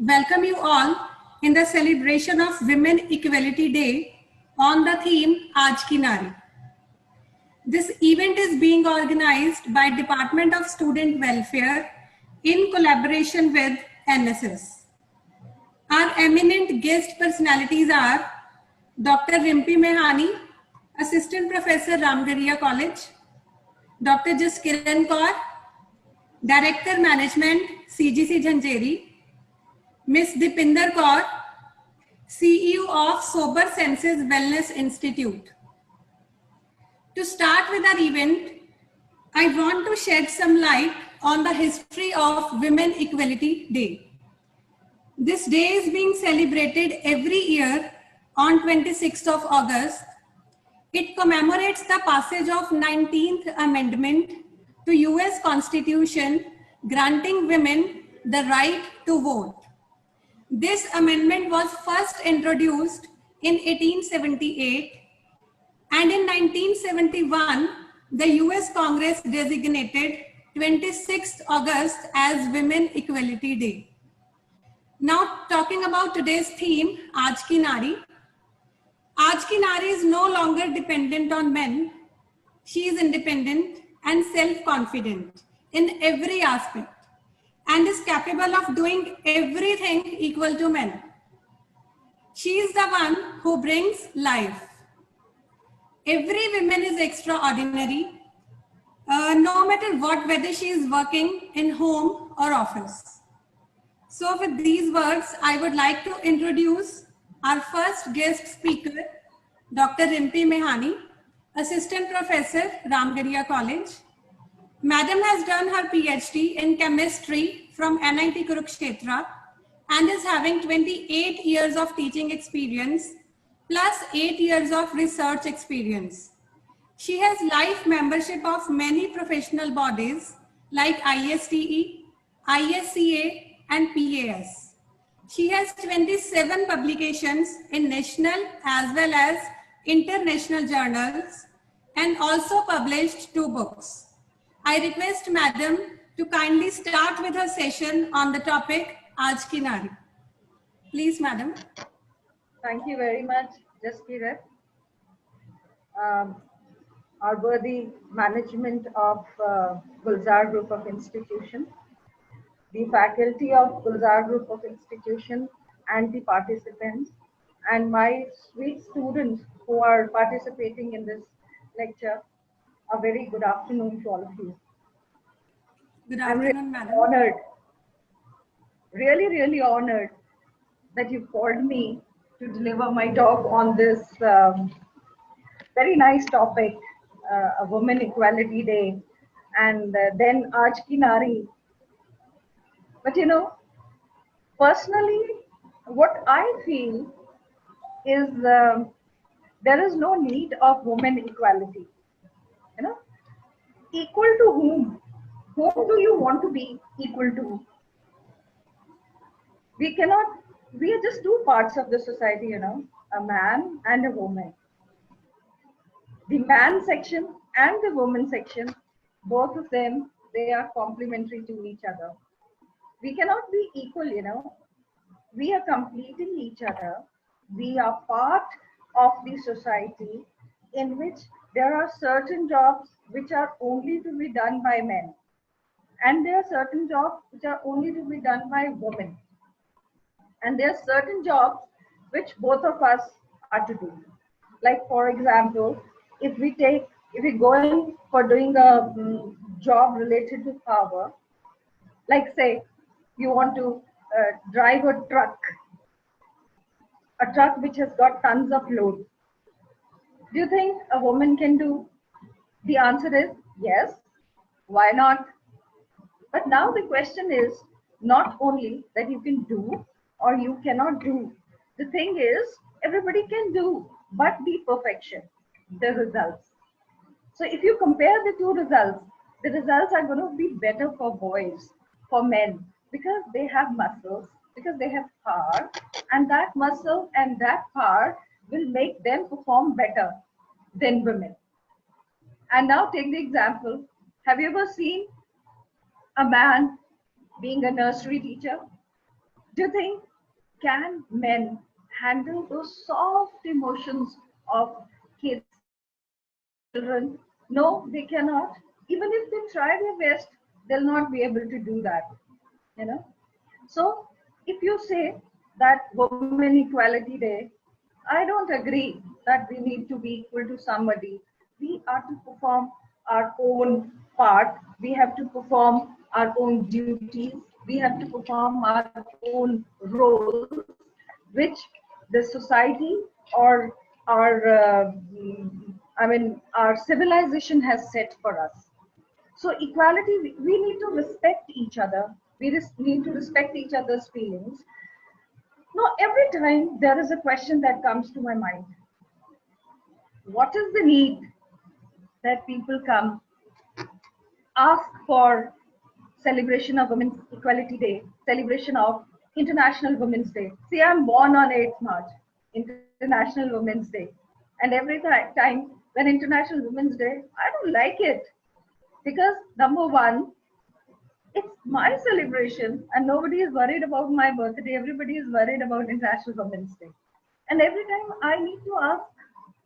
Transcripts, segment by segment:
welcome you all in the celebration of Women Equality Day on the theme Aaj Ki Nari. This event is being organized by Department of Student Welfare in collaboration with NSS. Our eminent guest personalities are Dr. Rimpi Mehani, Assistant Professor, Ramgarhia College; Dr. Jaskiran Kaur, Director Management, CGC Jhanjeri; Ms. Dipinder Kaur, CEO of Sober Senses Wellness Institute. To start with our event, I want to shed some light on the history of Women Equality Day. This day is being celebrated every year on 26th of August. It commemorates the passage of 19th Amendment to US Constitution granting women the right to vote. This amendment was first introduced in 1878, and in 1971, the US Congress designated 26th August as Women Equality Day. Now, talking about today's theme, Aaj Ki Nari. Aaj Ki Nari is no longer dependent on men. She is independent and self-confident in every aspect and is capable of doing everything equal to men. She is the one who brings life. Every woman is extraordinary, no matter what, whether she is working in home or office. So with these words, I would like to introduce our first guest speaker, Dr. Rimpi Mehani, Assistant Professor, Ramgarhia College. Madam has done her PhD in chemistry from NIT Kurukshetra and is having 28 years of teaching experience plus 8 years of research experience. She has life membership of many professional bodies like ISTE, ISCA and PAS. She has 27 publications in national as well as international journals and also published 2 books. I request Madam to kindly start with her session on the topic Aaj Ki Nari. Please, Madam. Thank you very much, Jaskiran. Our worthy management of Gulzar Group of Institutions, the faculty of Gulzar Group of Institutions and the participants, and my sweet students who are participating in this lecture, a very good afternoon to all of you. Good afternoon, Madam. Honored, really honored that you called me to deliver my talk on this very nice topic, a Women Equality Day, and then Aaj Ki Nari. But you know, personally, what I feel is there is no need of women equality. You know, equal to whom? Whom do you want to be equal to? We are just 2 parts of the society, you know, a man and a woman. The man section and the woman section, both of them, they are complementary to each other. We cannot be equal, you know. We are completing each other. We are part of the society in which there are certain jobs which are only to be done by men. And there are certain jobs which are only to be done by women. And there are certain jobs which both of us are to do. Like, for example, if we go in for doing a job related to power, like say you want to drive a truck which has got tons of load. Do you think a woman can do? The answer is yes. Why not? But now the question is not only that you can do or you cannot do. The thing is, everybody can do, but the perfection, the results. So if you compare the 2 results, the results are going to be better for boys, for men, because they have muscles, because they have power, and that muscle and that power will make them perform better than women. And now take the example. Have you ever seen a man being a nursery teacher? Do you think, can men handle those soft emotions of kids, children? No, they cannot. Even if they try their best, they'll not be able to do that. You know. So if you say that Women Equality Day, I don't agree that we need to be equal to somebody. We are to perform our own part. We have to perform our own duties. We have to perform our own roles, which the society or our civilization has set for us. So equality, we need to respect each other. We need to respect each other's feelings. Now, every time there is a question that comes to my mind. What is the need that people come ask for celebration of Women's Equality Day, celebration of International Women's Day? See, I'm born on 8th March, International Women's Day. And every time when International Women's Day, I don't like it. Because number one, it's my celebration and nobody is worried about my birthday. Everybody is worried about International Women's Day. And every time I need to ask,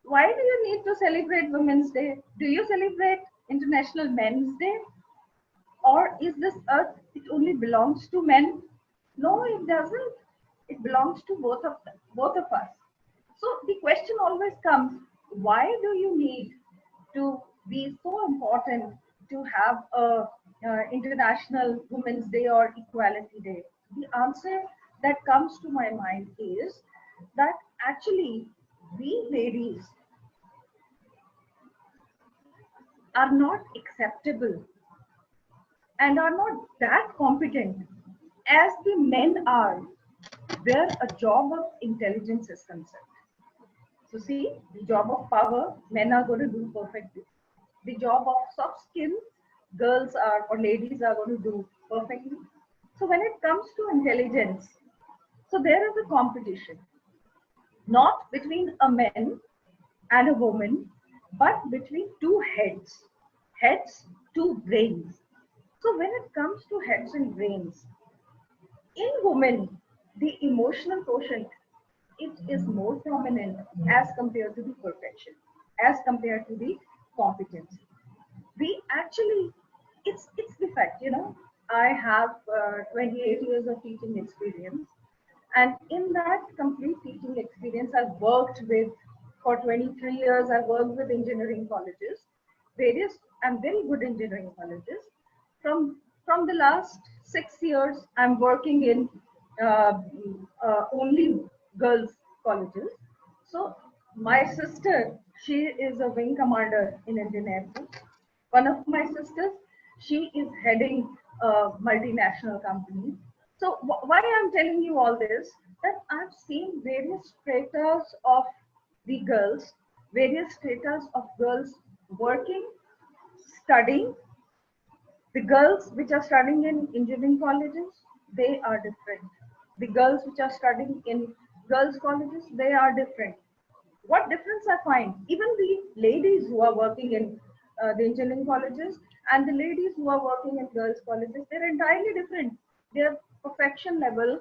why do you need to celebrate Women's Day? Do you celebrate International Men's Day? Or is this earth, it only belongs to men? No, it doesn't. It belongs to both of us. So the question always comes, why do you need to be so important to have a International Women's Day or Equality Day? The answer that comes to my mind is that actually we ladies are not acceptable and are not that competent as the men are where a job of intelligence is concerned. So see, the job of power, men are going to do perfectly. The job of soft skills, girls are or ladies are going to do perfectly. So when it comes to intelligence, so there is a competition, not between a man and a woman, but between two heads, two brains. So when it comes to heads and brains, in women, the emotional quotient, it is more prominent as compared to the perfection, as compared to the competence. We actually, it's the fact, I have 28 years of teaching experience, and in that complete teaching experience, I've worked with, for 23 years, I've worked with engineering colleges, various and very good engineering colleges. From the last 6 years, I'm working in uh, only girls colleges. So my sister, she is a wing commander in Indian Air Force. One of my sisters, she is heading a multinational company. So why I'm telling you all this, that I've seen various stratas of the girls, various stratas of girls working, studying. The girls which are studying in engineering colleges, they are different. The girls which are studying in girls colleges, they are different. What difference I find? Even the ladies who are working in the engineering colleges and the ladies who are working in girls colleges, they're entirely different. Their perfection level,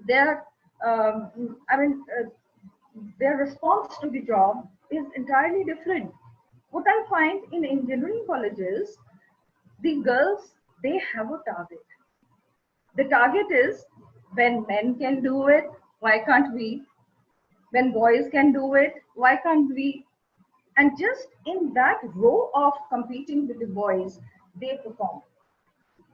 their their response to the job is entirely different. What I find in engineering colleges, the girls, they have a target. The target is, when men can do it, why can't we? When boys can do it, why can't we? And just in that row of competing with the boys, they perform.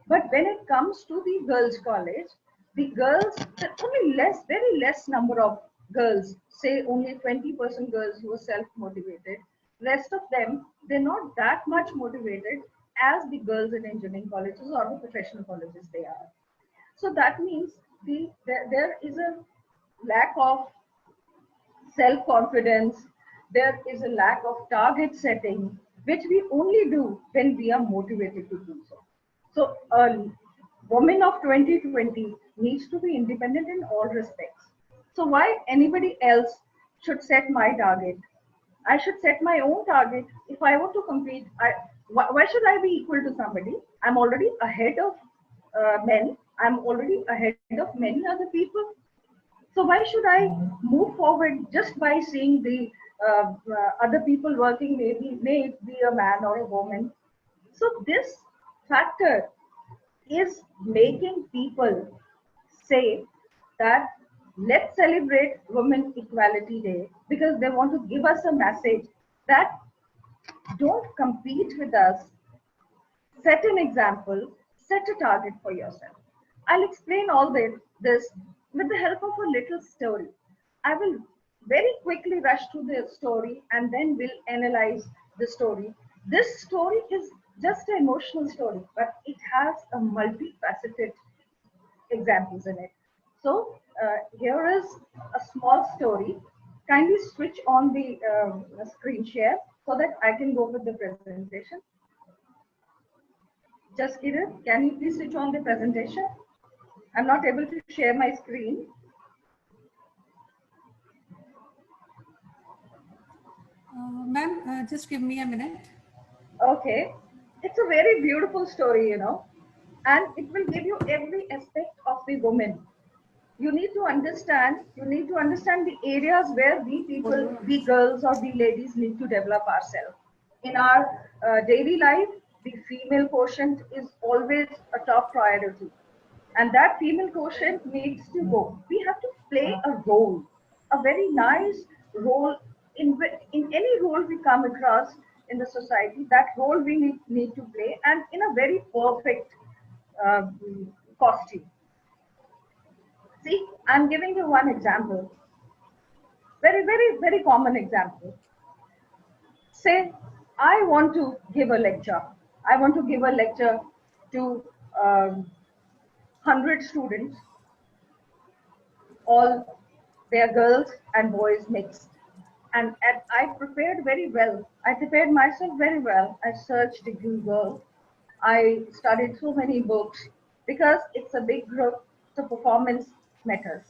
But when it comes to the girls' college, the girls, only very less number of girls, say only 20% girls who are self-motivated. Rest of them, they're not that much motivated as the girls in engineering colleges or the professional colleges they are. So that means there is a lack of self-confidence, there is a lack of target setting, which we only do when we are motivated to do so. So a woman of 2020 needs to be independent in all respects. So why anybody else should set my target? I should set my own target. If I want to compete, why should I be equal to somebody? I'm already ahead of men. I'm already ahead of many other people. So why should I move forward just by seeing the other people working, maybe may it be a man or a woman? So this factor is making people say that let's celebrate Women Equality Day, because they want to give us a message that don't compete with us, set an example, set a target for yourself. I'll explain all this with the help of a little story. I will very quickly rush through the story and then we'll analyze the story. This story is just an emotional story, but it has a multifaceted examples in it. So here is a small story. Kindly switch on the screen share so that I can go with the presentation. Jaskiran, can you please switch on the presentation? I'm not able to share my screen. Ma'am, just give me a minute. Okay. It's a very beautiful story, and it will give you every aspect of the woman. You need to understand the areas where we people, we girls or we ladies need to develop ourselves. In our daily life, the female quotient is always a top priority. And that female quotient needs to go. We have to play a role, a very nice role in any role we come across in the society. That role we need to play, and in a very perfect uh, costume. See, I'm giving you one example. Very, very, very common example. Say, I want to give a lecture. I want to give a lecture to 100 students, all their girls and boys mixed. And I prepared very well. I prepared myself very well. I searched Google. I studied so many books because it's a big group, so performance matters.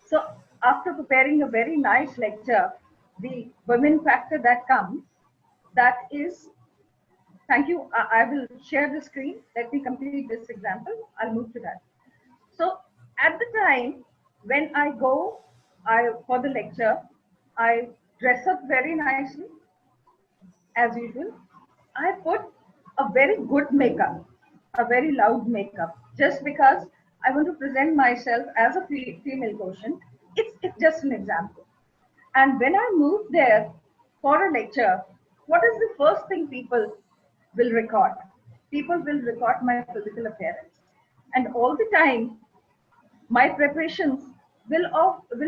So after preparing a very nice lecture, the women factor that comes, that is, thank you. I will share the screen. Let me complete this example. I'll move to that. So at the time when I go for the lecture, I dress up very nicely as usual. I put a very good makeup, a very loud makeup, just because I want to present myself as a female quotient. It's just an example. And when I move there for a lecture, what is the first thing people will record? People will record my physical appearance. And all the time, my preparations will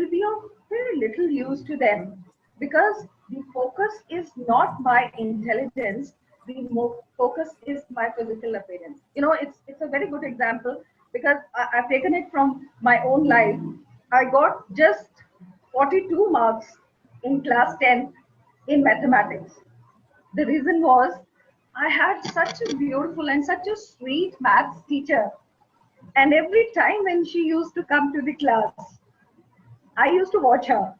be of very little use to them, because the focus is not my intelligence, the focus is my physical appearance. It's a very good example, because I've taken it from my own life. I got just 42 marks in class 10 in mathematics. The reason was I had such a beautiful and such a sweet maths teacher, and every time when she used to come to the class, I used to watch her.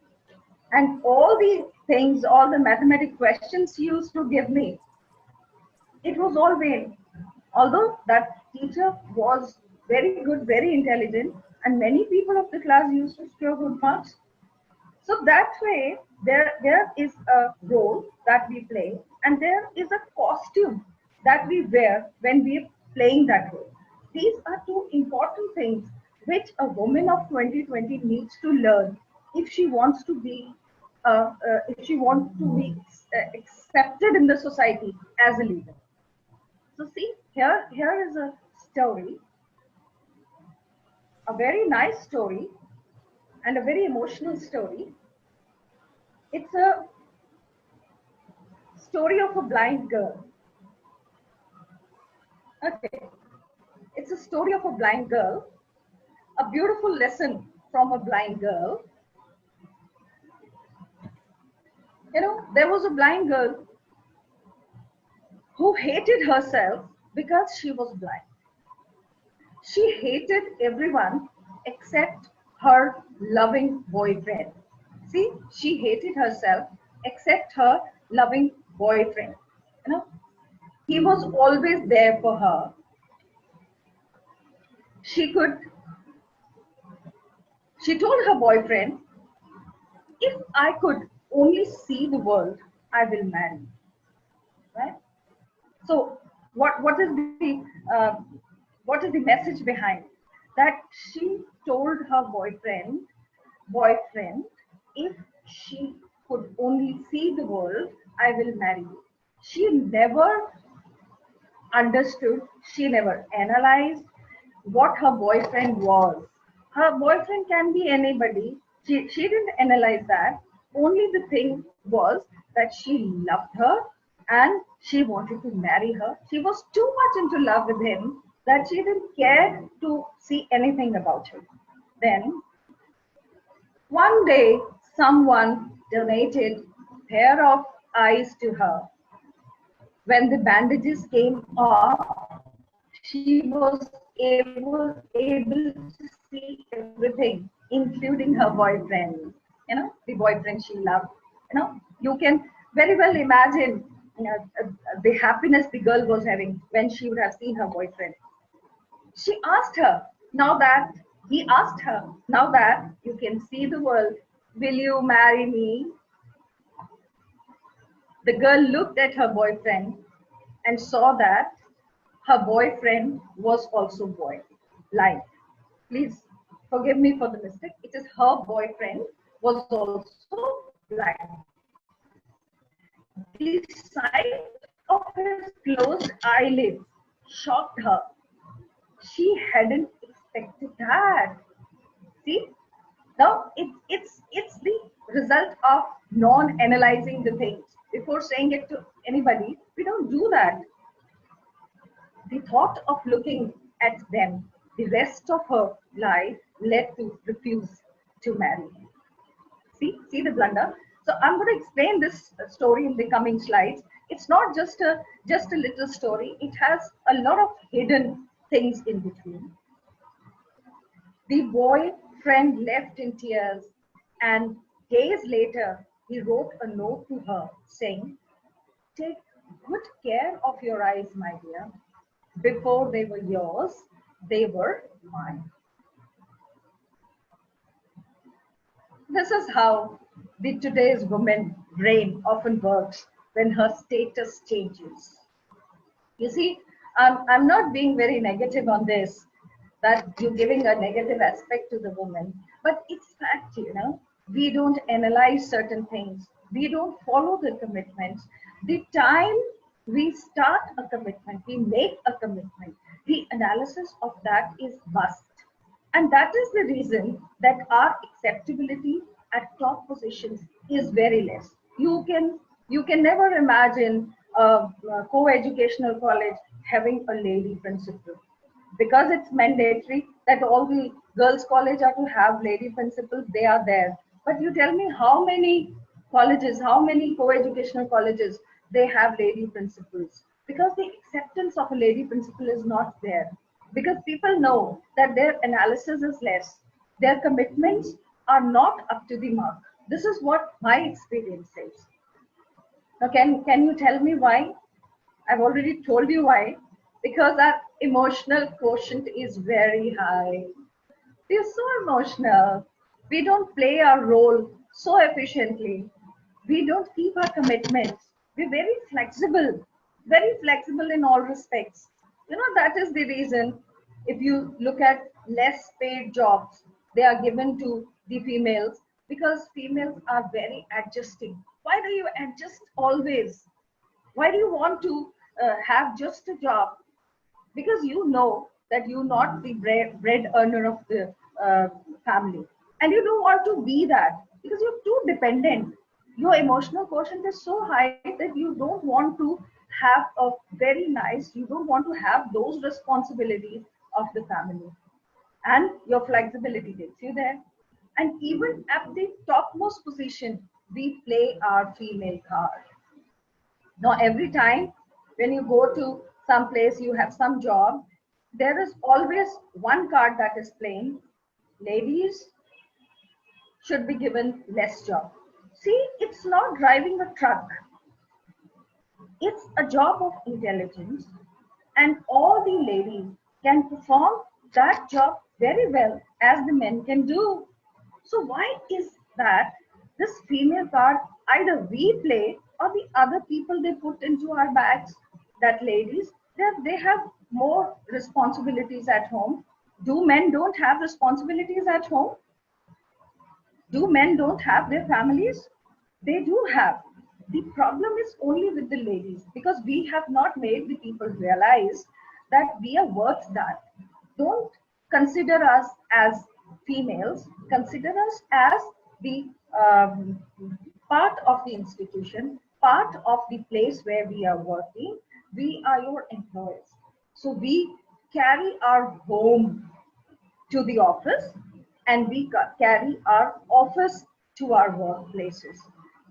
And all the things, all the mathematic questions she used to give me, it was all vain. Although that teacher was very good, very intelligent, and many people of the class used to score good marks. So that way, there is a role that we play, and there is a costume that we wear when we're playing that role. These are two important things which a woman of 2020 needs to learn if she wants to be accepted in the society as a leader. So see, here is a story, a very nice story, and a very emotional story. It's a story of a blind girl. Okay, it's a story of a blind girl, a beautiful lesson from a blind girl. There was a blind girl who hated herself because she was blind. She hated everyone except her loving boyfriend. See, she hated herself except her loving boyfriend. You know, he was always there for her. she could, she told her boyfriend, if I could only see the world, I will marry. Right? So what is the uh, what is the message behind that? She told her boyfriend, if she could only see the world, I will marry you. She never understood, she never analyzed what her boyfriend was. Her boyfriend can be anybody. She didn't analyze that. Only the thing was that she loved her and she wanted to marry her. She was too much into love with him that she didn't care to see anything about him. Then one day, someone donated a pair of eyes to her. When the bandages came off, she was able to see everything, including her boyfriend. The boyfriend she loved. You can very well imagine the happiness the girl was having when she would have seen her boyfriend. She asked her, now that he asked her, now that you can see the world, will you marry me? The girl looked at her boyfriend and saw that her boyfriend was also blind. Please forgive me for the mistake. It is her boyfriend was also blind. The sight of his closed eyelids shocked her. She hadn't expected that. See, now it's the result of non-analyzing the things before saying it to anybody. We don't do that. The thought of looking at them the rest of her life led to refuse to marry. See the blunder. So I'm going to explain this story in the coming slides. It's not just a little story. It has a lot of hidden things in between. The boyfriend left in tears, and days later he wrote a note to her saying, "Take good care of your eyes, my dear. Before they were yours, they were mine." This is how the today's woman brain often works when her status changes. You see, I'm not being very negative on this, that you're giving a negative aspect to the woman, but it's fact, we don't analyze certain things. We don't follow the commitments. The time we start a commitment, we make a commitment, the analysis of that is bust. And that is the reason that our acceptability at top positions is very less. You can never imagine a co-educational college having a lady principal, because it's mandatory that all the girls college are to have lady principals. They are there, but you tell me how many colleges, how many co-educational colleges they have lady principals, because the acceptance of a lady principal is not there, because people know that their analysis is less, their commitments are not up to the mark. This is what my experience says. Now can you tell me why? I've already told you why. Because our emotional quotient is very high. We're so emotional. We don't play our role so efficiently. We don't keep our commitments. We're very flexible in all respects. That is the reason, if you look at less paid jobs, they are given to the females, because females are very adjusting. Why do you adjust always? Why do you want to have just a job? Because you know that you're not the bread earner of the family, and you don't want to be that, because you're too dependent. Your emotional quotient is so high that you don't want to have a very nice, you don't want to have those responsibilities of the family, and your flexibility takes you there. And even at the topmost position, we play our female card. Now, every time when you go to some place, you have some job, there is always one card that is playing. Ladies should be given less job. See, it's not driving a truck. It's a job of intelligence, and all the ladies can perform that job very well as the men can do. So why is that this female card either we play or the other people they put into our bags, that ladies, they have more responsibilities at home. Do men don't have responsibilities at home? Do men don't have their families? They do have. The problem is only with the ladies because we have not made the people realize that we are worth that. Don't consider us as females, consider us as the part of the institution, part of the place where we are working. We are your employees. So we carry our home to the office and we carry our office to our workplaces.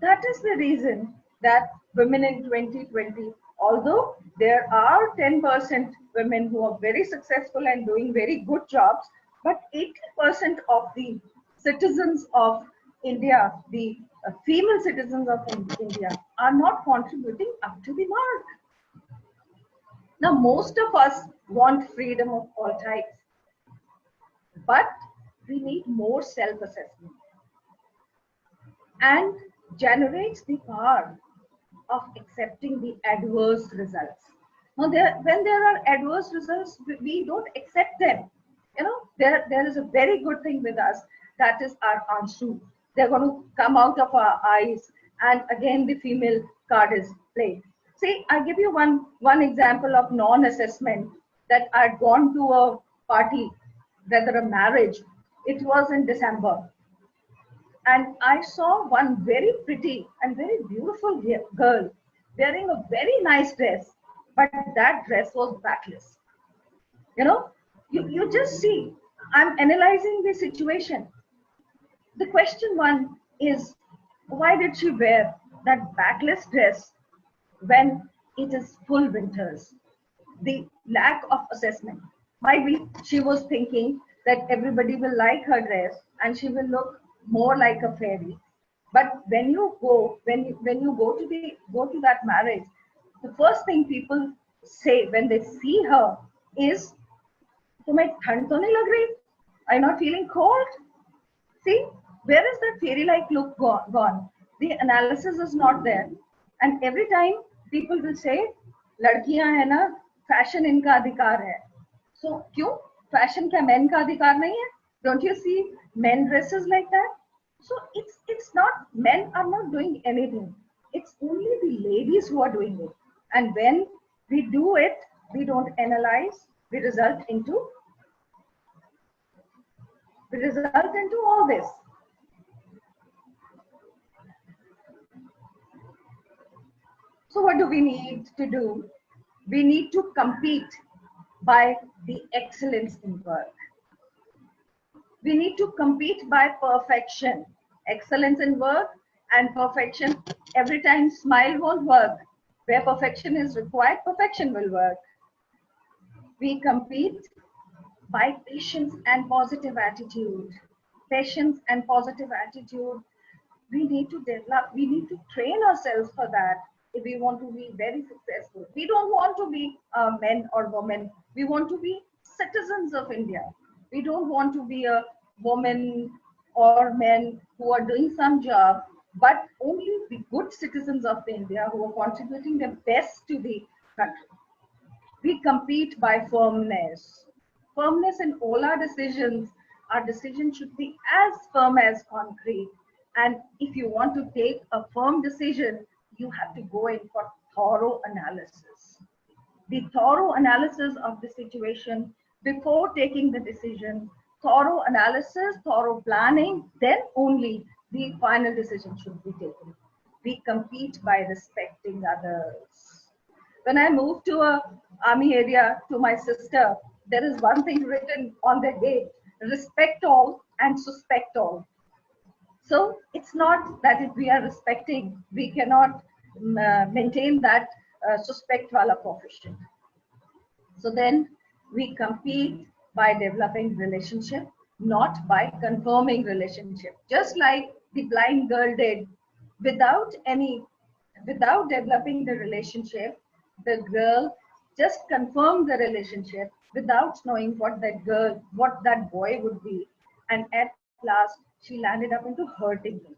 That is the reason that women in 2020, although there are 10% women who are very successful and doing very good jobs, but 80% of the citizens of India, the female citizens of India, are not contributing up to the mark. Now, most of us want freedom of all types, but we need more self-assessment and generates the power of accepting the adverse results. Now, when there are adverse results, we don't accept them. You know, there is a very good thing with us, that is our anshu. They're going to come out of our eyes, and again the female card is played. See, I give you one example of non-assessment, that I'd gone to a party, rather a marriage. It was in December, and I saw one very pretty and very beautiful girl wearing a very nice dress, but that dress was backless. You know, you just see, I'm analyzing the situation. The question one is, why did she wear that backless dress when it is full winters? The lack of assessment. Maybe she was thinking that everybody will like her dress and she will look more like a fairy. But when you go, when you go to that marriage, the first thing people say when they see her is, "तुम्हें ठंड तो नहीं लग रही? Are you not feeling cold?" See, where is that fairy-like look gone? The analysis is not there, and every time people will say, "लड़कियां है ना, fashion इनका अधिकार है." So क्यों? Fashion क्या men का अधिकार नहीं है? Don't you see men dresses like that? So it's not, men are not doing anything. It's only the ladies who are doing it. And when we do it, we don't analyze. We result into all this. So what do we need to do? We need to compete by the excellence in work. We need to compete by perfection. Excellence in work and perfection. Every time smile won't work. Where perfection is required, perfection will work. We compete by patience and positive attitude. Patience and positive attitude. We need to develop, we need to train ourselves for that if we want to be very successful. We don't want to be men or women. We want to be citizens of India. We don't want to be a woman or men who are doing some job, but only the good citizens of India who are contributing their best to the country. We compete by firmness. Firmness in all our decisions. Our decision should be as firm as concrete. And if you want to take a firm decision, you have to go in for thorough analysis. The thorough analysis of the situation before taking the decision, thorough analysis, thorough planning, then only the final decision should be taken. We compete by respecting others. When I moved to a army area to my sister, there is one thing written on the gate: respect all and suspect all. So it's not that if we are respecting, we cannot maintain that suspect wala coefficient. So then we compete by developing relationship, not by confirming relationship. Just like the blind girl did, without developing the relationship, the girl just confirmed the relationship without knowing what that girl, what that boy would be. And at last, she landed up into hurting me.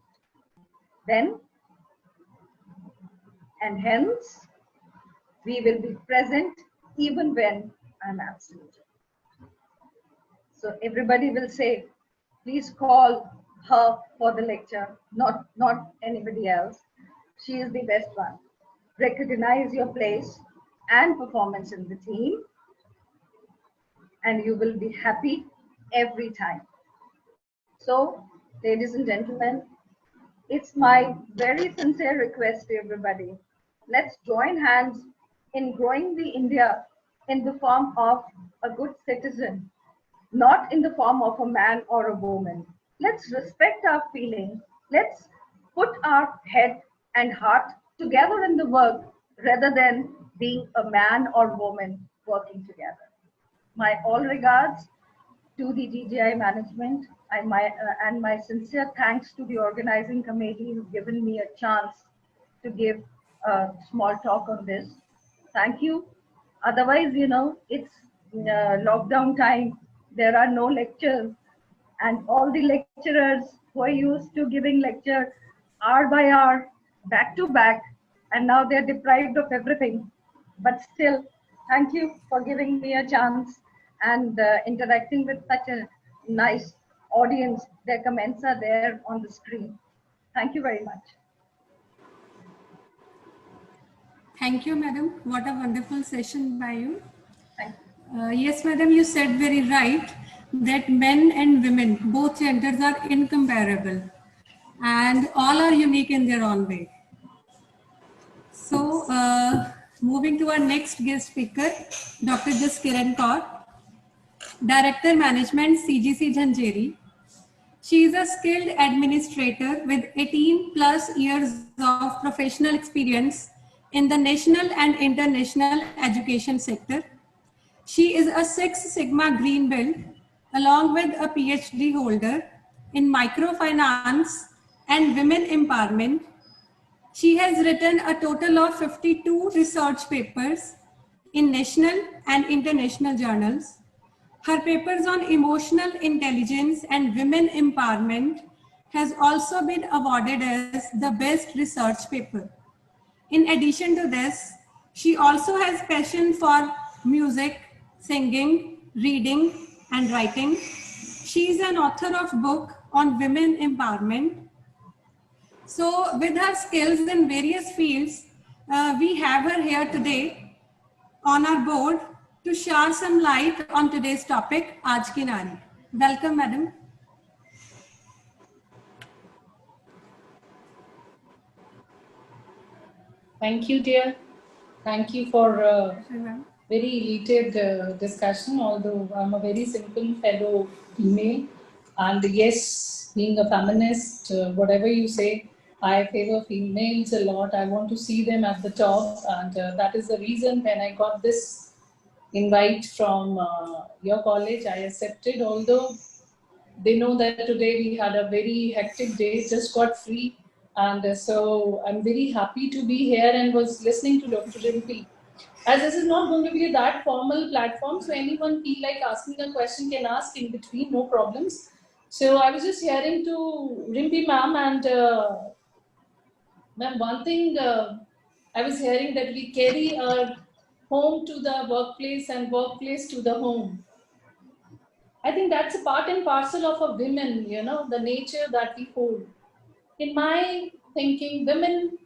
Then, and hence, we will be present even when I'm absent. So everybody will say, please call her for the lecture, not anybody else. She is the best one. Recognize your place and performance in the team, and you will be happy every time. So, ladies and gentlemen, it's my very sincere request to everybody. Let's join hands in growing the India in the form of a good citizen, not in the form of a man or a woman. Let's respect our feelings. Let's put our head and heart together in the work rather than being a man or woman working together. My all regards to the GGI management and my sincere thanks to the organizing committee who've given me a chance to give a small talk on this. Thank you. Otherwise, it's lockdown time. There are no lectures, and all the lecturers who are used to giving lecture hour by hour, back to back, and now they're deprived of everything. But still, thank you for giving me a chance and interacting with such a nice audience. Their comments are there on the screen. Thank you very much. Thank you, madam. What a wonderful session by you. Thank you. Yes, madam, you said very right that men and women, both genders are incomparable and all are unique in their own way. So, moving to our next guest speaker, Dr. Jaskiran Kaur, Director Management, CGC Jhanjeri. She is a skilled administrator with 18 plus years of professional experience in the national and international education sector. She is a Six Sigma Green Belt along with a PhD holder in microfinance and women empowerment. She has written a total of 52 research papers in national and international journals. Her papers on emotional intelligence and women empowerment has also been awarded as the best research paper. In addition to this, she also has passion for music, singing, reading, and writing. She is an author of book on women empowerment. So with her skills in various fields, we have her here today on our board to share some light on today's topic, Aaj Ki Nari. Welcome, madam. Thank you, dear. Thank you for a very heated discussion, although I'm a very simple fellow female. And yes, being a feminist, whatever you say, I favor females a lot. I want to see them at the top. And that is the reason when I got this invite from your college, I accepted, although they know that today we had a very hectic day, just got free. And so I'm very happy to be here and was listening to Dr. Rimpi. As this is not going to be that formal platform, so anyone feel like asking a question can ask in between, no problems. So I was just hearing to Rimpi ma'am, and ma'am, one thing I was hearing that we carry our home to the workplace and workplace to the home. I think that's a part and parcel of a women, the nature that we hold. In my thinking, women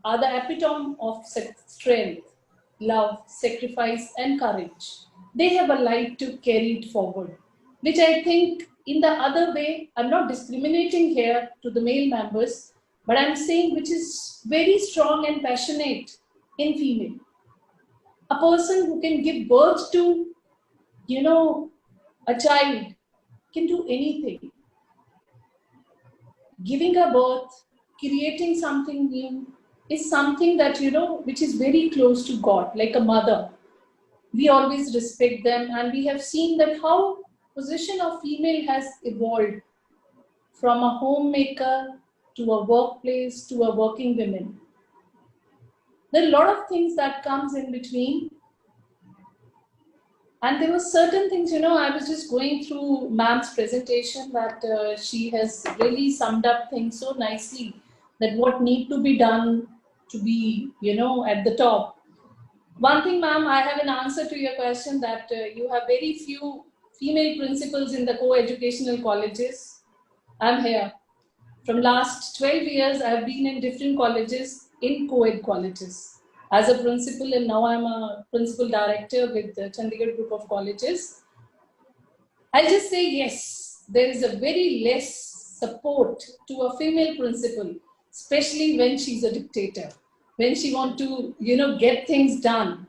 are the epitome of strength, love, sacrifice, and courage. They have a light to carry it forward, which I think in the other way, I'm not discriminating here to the male members, but I'm saying which is very strong and passionate in female. A person who can give birth to, a child can do anything. Giving a birth, creating something new is something that, which is very close to God, like a mother. We always respect them, and we have seen that how position of female has evolved from a homemaker to a workplace to a working woman. There are a lot of things that comes in between, And there were certain things, I was just going through ma'am's presentation that she has really summed up things so nicely, that what need to be done to be, at the top. One thing, ma'am, I have an answer to your question that you have very few female principals in the co-educational colleges. I'm here. From last 12 years, I have been in different colleges, in co-ed colleges, as a principal, and now I'm a principal director with the Chandigarh Group of Colleges. I'll just say yes, there is a very less support to a female principal, especially when she's a dictator, when she wants to, get things done.